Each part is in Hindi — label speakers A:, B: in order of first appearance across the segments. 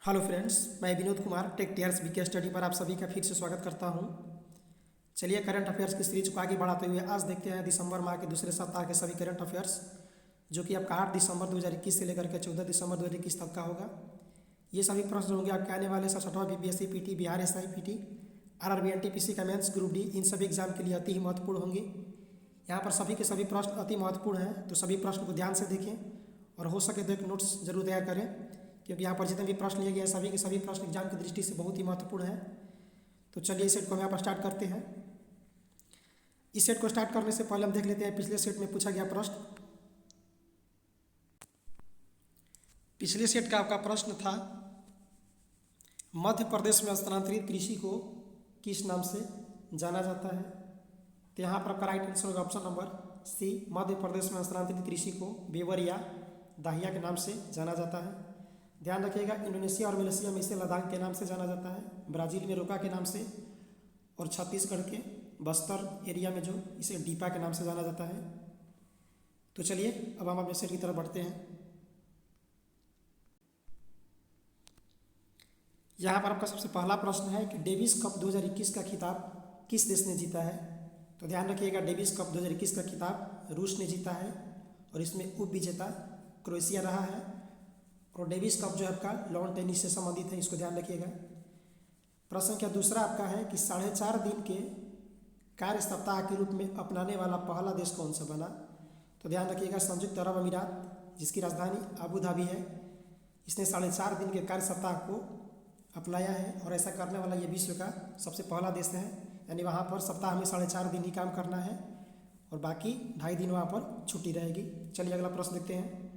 A: हेलो फ्रेंड्स, मैं Vinod Kumar tech tears BK study पर आप सभी का फिर से स्वागत करता हूं। चलिए करंट अफेयर्स की सीरीज को आगे बढ़ाते हुए आज देखते हैं दिसंबर माह के दूसरे सप्ताह के सभी करंट अफेयर्स, जो कि आपका 8 दिसंबर 2021 से लेकर के 14 दिसंबर 2021 तक का होगा। ये सभी प्रश्न होंगे आपके आने वाले 67वां BPSC PT, Bihar SI PT, RRB NTPC का मेंस, ग्रुप डी, इन सभी एग्जाम के लिए अति ही महत्वपूर्ण होंगे। यहाँ पर सभी के सभी प्रश्न अति महत्वपूर्ण हैं, तो सभी प्रश्न को ध्यान से देखें और हो सके तो एक नोट्स जरूर तैयार करें, क्योंकि यहाँ पर जितने भी प्रश्न लिए गए हैं सभी के सभी प्रश्न एग्जाम की दृष्टि से बहुत ही महत्वपूर्ण है। तो चलिए इस सेट को हम यहाँ पर स्टार्ट करते हैं। इस सेट को स्टार्ट करने से पहले हम देख लेते हैं पिछले सेट में पूछा गया प्रश्न। पिछले सेट का आपका प्रश्न था, मध्य प्रदेश में स्थानांतरित कृषि को किस नाम से जाना जाता है। तो यहाँ पर आपका राइट आंसर होगा option number C, Madhya Pradesh में स्थानांतरित कृषि को बेवर या दाहिया के नाम से जाना जाता है। ध्यान रखिएगा, इंडोनेशिया और मलेशिया में इसे लद्दाख के नाम से जाना जाता है, ब्राज़ील में रोका के नाम से, और छत्तीसगढ़ के बस्तर एरिया में जो इसे डीपा के नाम से जाना जाता है। तो चलिए अब हम अपने सेट की तरफ बढ़ते हैं। यहाँ पर आपका सबसे पहला प्रश्न है कि डेविस कप 2021 का खिताब किस देश ने जीता है। तो ध्यान रखिएगा, डेविस कप 2021 का खिताब रूस ने जीता है और इसमें उप विजेता क्रोएशिया रहा है। और डेविस कप जो है आपका लॉन टेनिस से संबंधित है, इसको ध्यान रखिएगा। प्रश्न का दूसरा आपका है कि 4.5 दिन के कार्य सप्ताह के रूप में अपनाने वाला पहला देश कौन सा बना। तो ध्यान रखिएगा, संयुक्त अरब अमीरात, जिसकी राजधानी अबू धाबी है, इसने 4.5 दिन के कार्य सप्ताह को अपनाया है और ऐसा करने वाला ये विश्व का सबसे पहला देश है। यानी वहाँ पर सप्ताह में 4.5 दिन ही काम करना है और बाकी 2.5 दिन वहाँ पर छुट्टी रहेगी। चलिए अगला प्रश्न देखते हैं।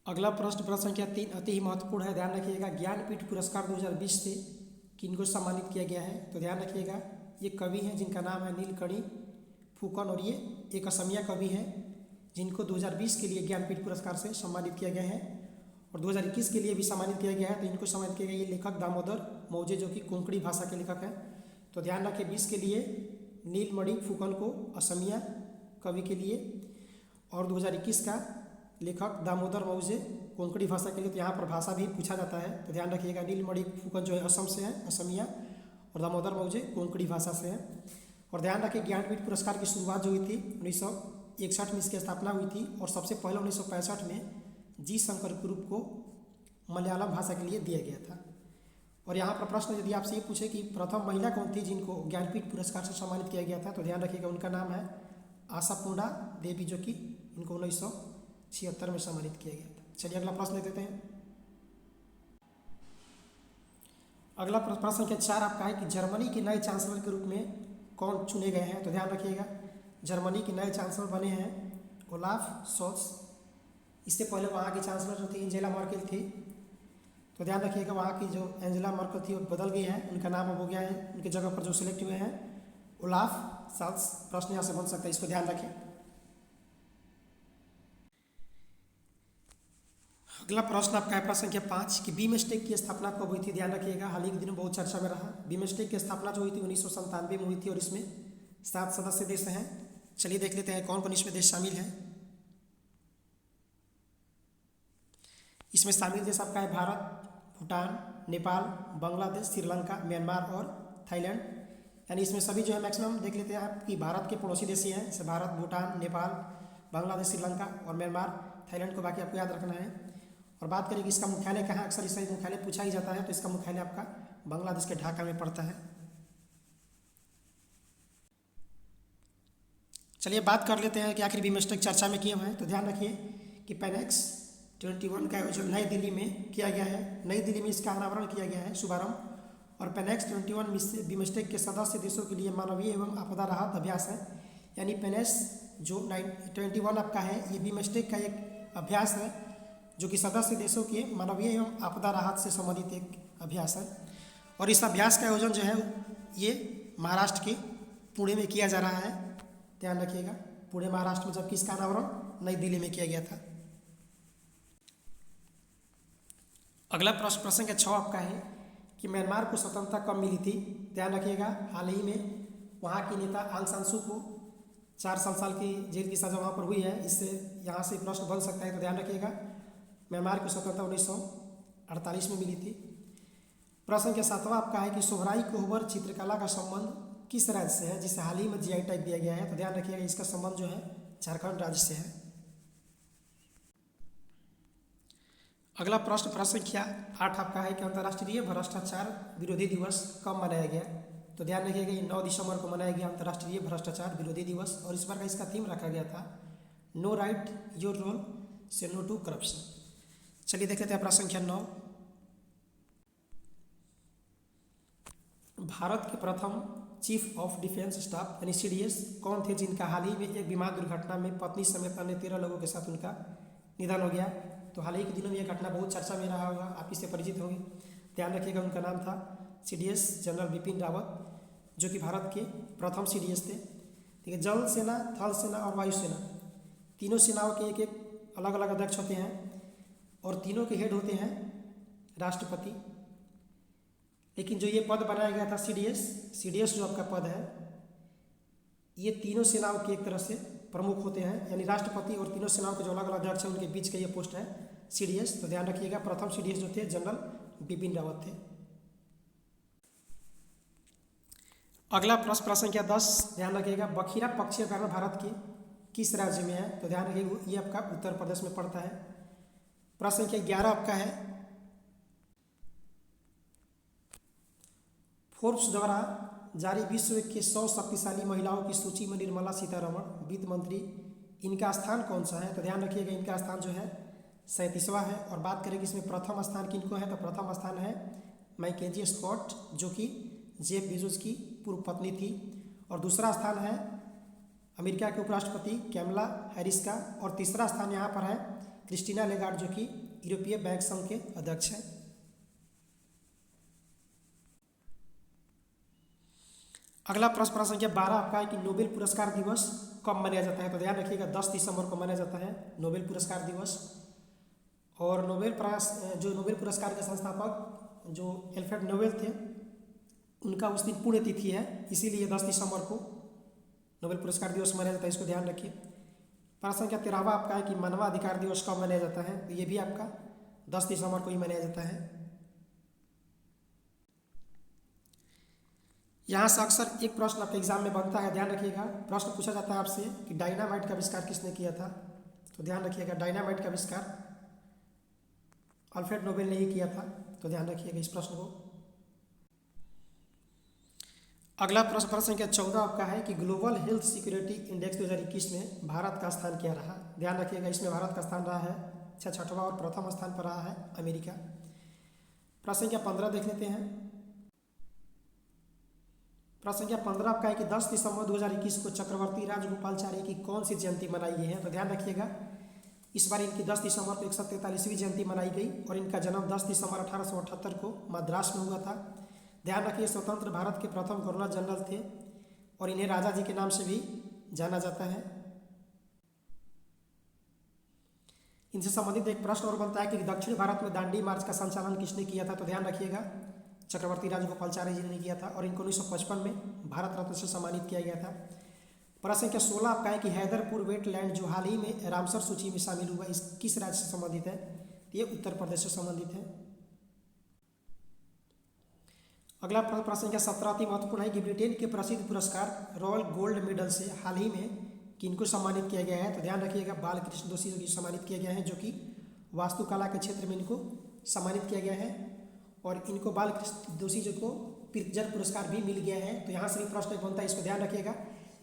A: अगला प्रश्न संख्या 3 अति ही महत्वपूर्ण है। ध्यान रखिएगा, ज्ञानपीठ पुरस्कार 2020 से किनको सम्मानित किया गया है। तो ध्यान रखिएगा, ये कवि हैं जिनका नाम है नीलकणी फुकन, और ये एक असमिया कवि हैं जिनको 2020 के लिए ज्ञानपीठ पुरस्कार से सम्मानित किया गया है और 2021 के लिए भी सम्मानित किया गया है। तो इनको सम्मानित किया गया, ये लेखक दामोदर मौजे जो कि कोंकणी भाषा के लेखक हैं। तो ध्यान रखें, 20 के लिए नीलमणि फुकन को असमिया कवि के लिए और 2021 का लेखक दामोदर मौजे कोंकणी भाषा के लिए। तो यहाँ पर भाषा भी पूछा जाता है, तो ध्यान रखिएगा, नीलमणि फुकन जो है असम से है, असमिया, और दामोदर मौजे कोंकणी भाषा से है। और ध्यान रखें, ज्ञानपीठ पुरस्कार की शुरुआत जो हुई थी 1961 में इसकी स्थापना हुई थी और सबसे पहले 1965 में जी शंकर ग्रुप को मलयालम भाषा के लिए दिया गया था। और यहाँ पर प्रश्न यदि आपसे ये पूछे कि प्रथम महिला कौन थी जिनको ज्ञानपीठ पुरस्कार से सम्मानित किया गया था, तो ध्यान रखिएगा, उनका नाम है आशापूर्णा देवी, जो कि इनको 1976 में सम्मानित किया गया था। चलिए अगला प्रश्न देख लेते हैं। अगला प्रश्न संख्या 4 आपका है कि जर्मनी के नए चांसलर के रूप में कौन चुने गए हैं। तो ध्यान रखिएगा, जर्मनी के नए चांसलर बने हैं ओलाफ शोल्ज। इससे पहले वहाँ की चांसलर जो थी एंजेला मर्केल थी। तो ध्यान रखिएगा, वहाँ की जो एंजेला मर्केल थी वो बदल गई है, उनका नाम अब हो गया है, उनके जगह पर जो सिलेक्ट हुए हैं ओलाफ शोल्ज। प्रश्न यहाँ से बन सकता है, इसको ध्यान रखें। अगला प्रश्न आपका है प्रश्न संख्या 5 कि बीमस्टेक की स्थापना कब हुई थी। ध्यान रखिएगा, हाल ही के दिनों बहुत चर्चा में रहा। बीमस्टेक की स्थापना जो हुई थी 1997 में हुई थी और इसमें 7 सदस्य देश हैं। चलिए देख लेते हैं कौन कौन इसमें देश शामिल हैं। इसमें शामिल देश आपका है भारत, भूटान, नेपाल, बांग्लादेश, श्रीलंका, म्यांमार और थाईलैंड। यानी इसमें सभी जो है मैक्सिमम देख लेते हैं आप कि भारत के पड़ोसी देश ही हैं, जैसे भारत, भूटान, नेपाल, बांग्लादेश, श्रीलंका और म्यांमार, थाईलैंड को बाकी आपको याद रखना है। और बात करें कि इसका मुख्यालय कहाँ, अक्सर इसका मुख्यालय पूछा ही जाता है, तो इसका मुख्यालय आपका बांग्लादेश के ढाका में पड़ता है। चलिए बात कर लेते हैं कि आखिर बीमस्टेक चर्चा में किए हुए हैं। तो ध्यान रखिए कि पेनेक्स 21 का आयोजन नई दिल्ली में किया गया है। नई दिल्ली में इसका अनावरण किया गया है, शुभारंभ। और पेनेक्स 21 बीमस्टेक के सदस्य देशों के लिए मानवीय एवं आपदा राहत अभ्यास है। यानी पेनेक्स जो 21 आपका है, ये बीमस्टेक का एक अभ्यास है जो कि सदस्य देशों के मानवीय एवं आपदा राहत से संबंधित एक अभ्यास है। और इस अभ्यास का आयोजन जो है ये महाराष्ट्र के पुणे में किया जा रहा है। ध्यान रखिएगा, पुणे महाराष्ट्र में, जबकि इसका अनावरण नई दिल्ली में किया गया था। अगला प्रश्न संख्या 6 आपका है कि म्यांमार को स्वतंत्रता कब मिली थी। ध्यान रखिएगा, हाल ही में वहाँ की नेता आंग सान सू को 4 साल की जेल की सज़ा वहाँ पर हुई है। इससे यहाँ से प्रश्न बन सकता है, तो ध्यान रखिएगा। म्यांमार की स्वतंत्रता 1948 में मिली थी। प्रश्न के 7वां आपका है कि सोहराई कोहबर चित्रकला का संबंध किस राज्य से है, जिसे हाल ही में जीआई टैग दिया गया है। तो ध्यान रखिएगा, इसका संबंध जो है झारखंड राज्य से है। अगला प्रश्न संख्या 8 आपका है कि अंतर्राष्ट्रीय भ्रष्टाचार विरोधी दिवस कब मनाया गया। तो ध्यान रखिएगा, ये 9 दिसंबर को मनाया गया अंतर्राष्ट्रीय भ्रष्टाचार विरोधी दिवस, और इस बार का इसका थीम रखा गया था नो राइट योर रोल से नो टू करप्शन। चलिए देख लेते हैं प्रश्न संख्या 9। भारत के प्रथम चीफ ऑफ डिफेंस स्टाफ यानी सीडीएस कौन थे, जिनका हाल ही में एक विमान दुर्घटना में पत्नी समेत अन्य 13 लोगों के साथ उनका निधन हो गया। तो हाल ही के दिनों में यह घटना बहुत चर्चा में रहा होगा, आप इससे परिचित होंगे। ध्यान रखिएगा, उनका नाम था सीडीएस जनरल बिपिन रावत, जो कि भारत के प्रथम सीडीएस थे। ठीक है, जल सेना, थल सेना और वायु सेना, तीनों सेनाओं के एक एक अलग अलग अध्यक्ष होते हैं, और तीनों के हेड होते हैं राष्ट्रपति। लेकिन जो ये पद बनाया गया था सीडीएस जो आपका पद है, ये तीनों सेनाओं के एक तरह से प्रमुख होते हैं, यानी राष्ट्रपति और तीनों सेनाओं के जो अलग अलग अध्यक्ष हैं उनके बीच का ये पोस्ट है सीडीएस। तो ध्यान रखिएगा, प्रथम सीडीएस जो थे जनरल बिपिन रावत थे। अगला प्रश्न संख्या 10, ध्यान रखिएगा, बखीरा पक्षी अभयारण्य भारत के किस राज्य में है। तो ध्यान रखिएगा, ये आपका उत्तर प्रदेश में पड़ता है। प्रश्न संख्या 11 आपका है, फोर्ब्स द्वारा जारी विश्व के 100 शक्तिशाली महिलाओं की सूची में निर्मला सीतारमण वित्त मंत्री, इनका स्थान कौन सा है। तो ध्यान रखिएगा, इनका स्थान जो है 37वां है। और बात करें कि इसमें प्रथम स्थान किनको है, तो प्रथम स्थान है मैकेंजी स्कॉट, जो कि जेफ बेजोस की पूर्व पत्नी थी। और दूसरा स्थान है अमेरिका के उपराष्ट्रपति कैमला हैरिस का। और तीसरा स्थान यहाँ पर है क्रिस्टीना लेगार्ड, जो कि यूरोपीय बैंक संघ के अध्यक्ष हैं। अगला प्रश्न संख्या 12 आपका है कि नोबेल पुरस्कार दिवस कब मनाया जाता है। तो ध्यान रखिएगा, 10 दिसंबर को मनाया जाता है नोबेल पुरस्कार दिवस। और जो नोबेल पुरस्कार के संस्थापक जो एल्फ्रेड नोबेल थे, उनका उस दिन पुण्यतिथि है, इसीलिए 10 दिसंबर को नोबेल पुरस्कार दिवस मनाया जाता है, इसको ध्यान रखिए। प्रश्न संख्या 13 आपका है कि मानवाधिकार दिवस कब मनाया जाता है। तो ये भी आपका 10 दिसंबर को ही मनाया जाता है। यहाँ से अक्सर एक प्रश्न आपके एग्जाम में बनता है, ध्यान रखिएगा। प्रश्न पूछा जाता है आपसे कि डायनामाइट का आविष्कार किसने किया था। तो ध्यान रखिएगा, डायनामाइट का आविष्कार अल्फ्रेड नोबेल ने ही किया था। तो ध्यान रखिएगा इस प्रश्न को। अगला प्रश्न संख्या 14 आपका है कि ग्लोबल हेल्थ सिक्योरिटी इंडेक्स 2021 में भारत का स्थान क्या रहा। ध्यान रखिएगा, इसमें भारत का स्थान रहा है 6वां और प्रथम स्थान पर रहा है अमेरिका। प्रश्न संख्या 15 देख लेते हैं। प्रश्न संख्या 15 आपका है कि 10 दिसंबर 2021 को चक्रवर्ती राजगोपालाचारी की कौन सी जयंती मनाई गई है। तो ध्यान रखिएगा, इस बार इनकी 10 दिसंबर को 143वीं जयंती मनाई गई, और इनका जन्म 10 दिसंबर 1878 को मद्रास में हुआ था। ध्यान रखिए, स्वतंत्र भारत के प्रथम गवर्नर जनरल थे, और इन्हें राजा जी के नाम से भी जाना जाता है। इनसे संबंधित एक प्रश्न और बनता है कि दक्षिण भारत में दांडी मार्च का संचालन किसने किया था। तो ध्यान रखिएगा, चक्रवर्ती राजगोपालाचारी जी ने किया था, और इनको 1955 में भारत रत्न से सम्मानित किया गया था। प्रश्न संख्या 16 आपका है कि हैदरपुर वेटलैंड जो हाल ही में रामसर सूची में शामिल हुआ, इस किस राज्य से संबंधित है। ये उत्तर प्रदेश से संबंधित है। अगला प्रश्न संख्या 17 अति महत्वपूर्ण है कि ब्रिटेन के प्रसिद्ध पुरस्कार रॉयल गोल्ड मेडल से हाल ही में किनको सम्मानित किया गया है। तो ध्यान रखिएगा, बालकृष्ण दोषी को सम्मानित किया गया है, जो कि वास्तुकला के क्षेत्र में इनको सम्मानित किया गया है। और इनको बालकृष्ण दोषी जी को प्रित्जर पुरस्कार भी मिल गया है। तो यहाँ से भी प्रश्न बनता है, इसको ध्यान रखिएगा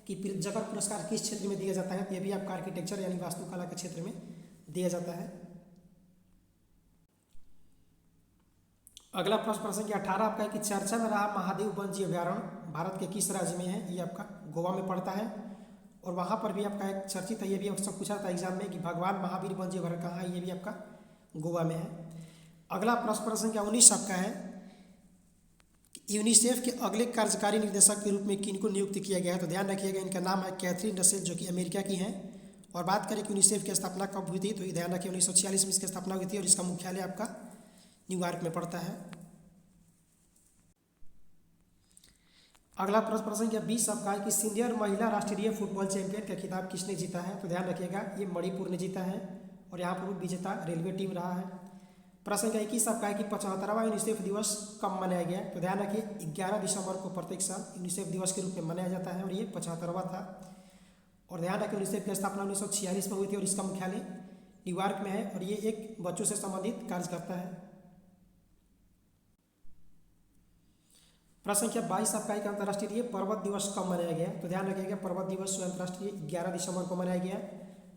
A: कि प्रित्जर पुरस्कार किस क्षेत्र में दिया जाता है। तो ये भी आपका आर्किटेक्चर यानी वास्तुकला के क्षेत्र में दिया जाता है। अगला प्रश्न संख्या 18 आपका है कि चर्चा में रहा महादेव वन जीव अभ्यारण्य भारत के किस राज्य में है। ये आपका गोवा में पड़ता है, और वहाँ पर भी आपका एक चर्चित है, ये भी अक्सर पूछा था एग्जाम में कि भगवान महावीर वन जीव अभ्यारण्य कहाँ है। ये भी आपका गोवा में है। अगला प्रश्न संख्या 19 आपका है, यूनिसेफ के अगले कार्यकारी निदेशक के रूप में किनको नियुक्त किया गया है। तो ध्यान रखिएगा, इनका नाम है कैथरीन रसेल, जो कि अमेरिका की हैं। और बात करें कि यूनिसेफ की स्थापना कब हुई थी, तो ध्यान रखिए 1946 में इसकी स्थापना हुई थी, और इसका मुख्यालय आपका न्यूयॉर्क में पड़ता है। अगला प्रश्न प्रश्न संख्या 20 आपका है कि सीनियर महिला राष्ट्रीय फुटबॉल चैंपियन का खिताब किसने जीता है? तो ध्यान रखिएगा ये मणिपुर ने जीता है और यहाँ पर विजेता रेलवे टीम रहा है। प्रश्न संख्या 21 आपका है कि 75वां यूनिसेफ दिवस कब मनाया गया? तो ध्यान रखिए 11 दिसंबर को प्रत्येक साल यूनिसेफ दिवस के रूप में मनाया जाता है और ये 75वां था। और ध्यान रखें यूनिसेफ की स्थापना 1946 में हुई थी और इसका मुख्यालय न्यूयॉर्क में है और ये एक बच्चों से संबंधित कार्य करता है। प्रश्न संख्या 22 आपका एक अंतर्राष्ट्रीय पर्वत दिवस कब मनाया गया? तो ध्यान रखिएगा पर्वत दिवस अंतर्राष्ट्रीय 11 दिसंबर को मनाया गया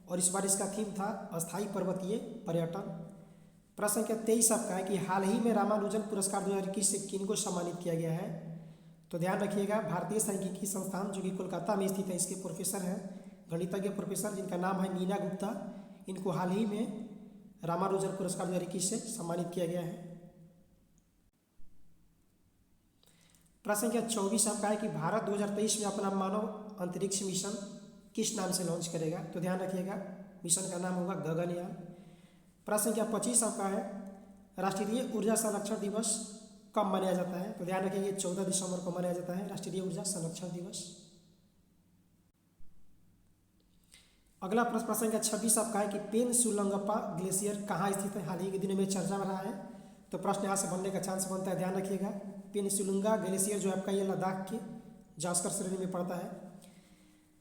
A: और इस बार इसका थीम था अस्थायी पर्वतीय पर्यटन। प्रश्न संख्या 23 आपका है कि हाल ही में रामानुजन पुरस्कार 2021 से किन को सम्मानित किया गया है? तो ध्यान रखिएगा भारतीय सांख्यिकी संस्थान जो कि कोलकाता में स्थित है इसके प्रोफेसर हैं गणितज्ञ प्रोफेसर जिनका नाम है नीना गुप्ता। इनको हाल ही में रामानुजन पुरस्कार 2021 से सम्मानित किया गया है। प्रश्न संख्या 24 आपका है कि भारत 2023 में अपना मानव अंतरिक्ष मिशन किस नाम से लॉन्च करेगा? तो ध्यान रखिएगा मिशन का नाम होगा गगनयान। प्रश्न संख्या 25 आपका है राष्ट्रीय ऊर्जा संरक्षण दिवस कब मनाया जाता है? तो ध्यान रखिए 14 दिसंबर को मनाया जाता है राष्ट्रीय ऊर्जा संरक्षण दिवस। अगला प्रश्न संख्या 26 आपका है कि पेनसुलंगप्पा ग्लेशियर कहाँ स्थित है? हाल ही के दिनों में चर्चा में रहा है तो प्रश्न यहाँ से बनने का चांस बनता है। ध्यान रखिएगा पेनसुलंगा ग्लेशियर जो आपका ये लद्दाख के जास्कर श्रेणी में पड़ता है।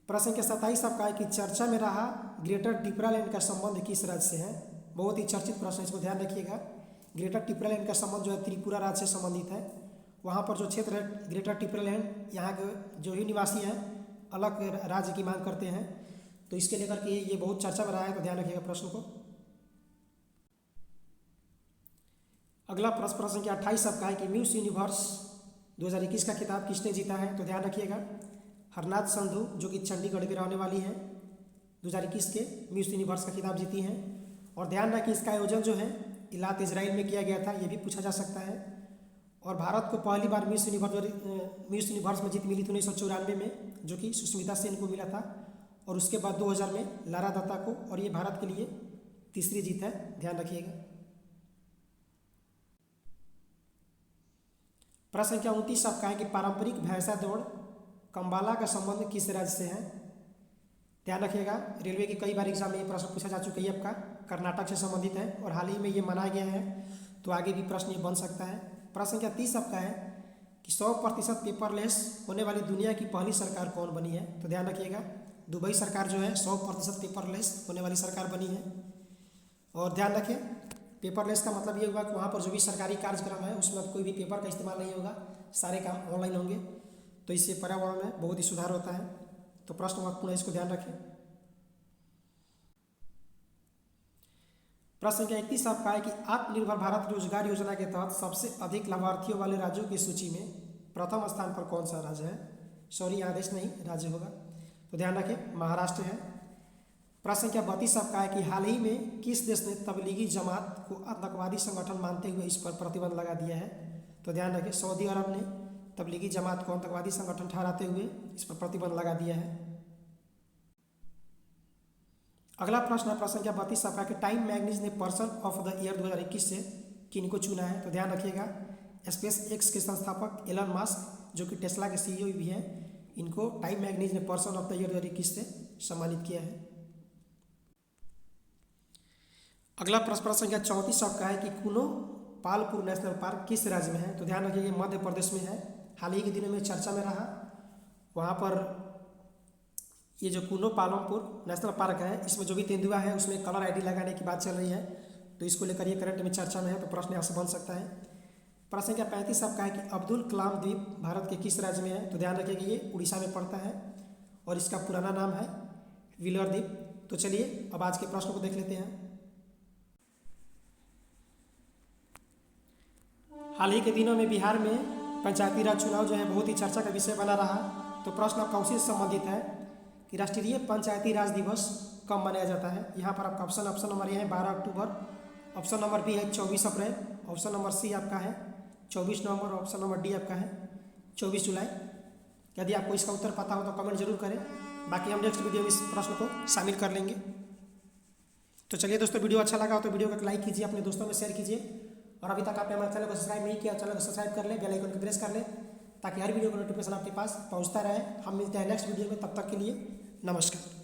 A: प्रश्न संख्या 27 आपका है कि चर्चा में रहा ग्रेटर टिपरालैंड का संबंध किस राज्य से है? बहुत ही चर्चित प्रश्न है इसको ध्यान रखिएगा। ग्रेटर टिपरालैंड का संबंध जो है त्रिपुरा राज्य से संबंधित है। वहाँ पर जो क्षेत्र है ग्रेटर टिपरालैंड यहाँ के जो ही निवासी हैं अलग राज्य की मांग करते हैं तो इसके लेकर के ये बहुत चर्चा में रहा है तो ध्यान रखिएगा प्रश्न को। अगला प्रश्न संख्या 28 आपका है कि मिस यूनिवर्स 2021 का खिताब किसने जीता है? तो ध्यान रखिएगा हरनाथ संधू जो कि चंडीगढ़ की रहने वाली है 2021 के मिस यूनिवर्स का खिताब जीती हैं। और ध्यान रखिए इसका आयोजन जो है इलात इजराइल में किया गया था ये भी पूछा जा सकता है। और भारत को पहली बार मिस यूनिवर्स में जीत मिली थी 1994 में जो कि सुष्मिता सेन को मिला था और उसके बाद 2000 में लारा दत्ता को और ये भारत के लिए तीसरी जीत है ध्यान रखिएगा। प्रश्न संख्या 29 आपका है कि पारंपरिक भैंसा दौड़ कंबाला का संबंध किस राज्य से है? ध्यान रखिएगा रेलवे के कई बार एग्जाम में ये प्रश्न पूछा जा चुका है आपका कर्नाटक से संबंधित है और हाल ही में ये मनाया गया है तो आगे भी प्रश्न ये बन सकता है। प्रश्न संख्या 30 आपका है कि 100% पेपरलेस होने वाली दुनिया की पहली सरकार कौन बनी है? तो ध्यान रखिएगा दुबई सरकार जो है 100% पेपरलेस होने वाली सरकार बनी है। और ध्यान रखें पेपरलेस का मतलब ये हुआ कि वहाँ पर जो भी सरकारी कार्यक्रम है उसमें अब कोई भी पेपर का इस्तेमाल नहीं होगा सारे काम ऑनलाइन होंगे तो इससे पर्यावरण में बहुत ही सुधार होता है। तो प्रश्न महत्वपूर्ण है इसको ध्यान रखें। प्रश्न संख्या 31 आपका है कि आत्मनिर्भर भारत रोजगार योजना के तहत सबसे अधिक लाभार्थियों वाले राज्यों की सूची में प्रथम स्थान पर कौन सा राज्य है? सॉरी यहाँ देश नहीं राज्य होगा तो ध्यान रखें महाराष्ट्र है। प्रश्न संख्या 32 आपका है कि हाल ही में किस देश ने तबलीगी जमात को आतंकवादी संगठन मानते हुए इस पर प्रतिबंध लगा दिया है? तो ध्यान रखें सऊदी अरब ने तबलीगी जमात को आतंकवादी संगठन ठहराते हुए इस पर प्रतिबंध लगा दिया है। अगला प्रश्न है प्रश्न संख्या 32 आपका कि टाइम मैगजीन ने पर्सन ऑफ द ईयर 2021 से किनको चुना है? तो ध्यान रखिएगा स्पेस एक्स के संस्थापक एलन मस्क जो कि टेस्ला के सीईओ भी हैं इनको टाइम मैगजीन ने पर्सन ऑफ द ईयर 2021 से सम्मानित किया है। अगला प्रश्न संख्या 34 आपका है कि कुनो पालपुर नेशनल पार्क किस राज्य में है? तो ध्यान रखिए मध्य प्रदेश में है। हाल ही के दिनों में चर्चा में रहा वहाँ पर ये जो कुनो पालमपुर नेशनल पार्क है इसमें जो भी तेंदुआ है उसमें कलर आईडी लगाने की बात चल रही है तो इसको लेकर ये करंट में चर्चा में है तो प्रश्न यहाँ से बन सकता है। प्रश्न संख्या 35 आपका है कि अब्दुल कलाम द्वीप भारत के किस राज्य में है? तो ध्यान रखिए कि ये उड़ीसा में पड़ता है और इसका पुराना नाम है व्हीलर द्वीप। तो चलिए अब आज के प्रश्न को देख लेते हैं। हाल ही के दिनों में बिहार में पंचायती राज चुनाव जो है बहुत ही चर्चा का विषय बना रहा तो प्रश्न आपका उसी से संबंधित है कि राष्ट्रीय पंचायती राज दिवस कब मनाया जाता है? यहाँ पर आपका ऑप्शन नंबर ये है 12 अक्टूबर, ऑप्शन नंबर बी है 24 अप्रैल, ऑप्शन नंबर सी आपका है 24 नवंबर, ऑप्शन नंबर डी आपका है 24 जुलाई। यदि आपको इसका उत्तर पता हो तो कमेंट जरूर करें, बाकी हम नेक्स्ट वीडियो में इस प्रश्न को शामिल कर लेंगे। तो चलिए दोस्तों वीडियो अच्छा लगा तो वीडियो को लाइक कीजिए, अपने दोस्तों में शेयर कीजिए और अभी तक आपने हमारे चैनल को सब्सक्राइब नहीं किया चैनल को सब्सक्राइब कर ले, बेल आइकन को प्रेस कर ले ताकि हर वीडियो का नोटिफिकेशन आपके पास पहुंचता रहे। हम मिलते हैं नेक्स्ट वीडियो में, तब तक के लिए नमस्कार।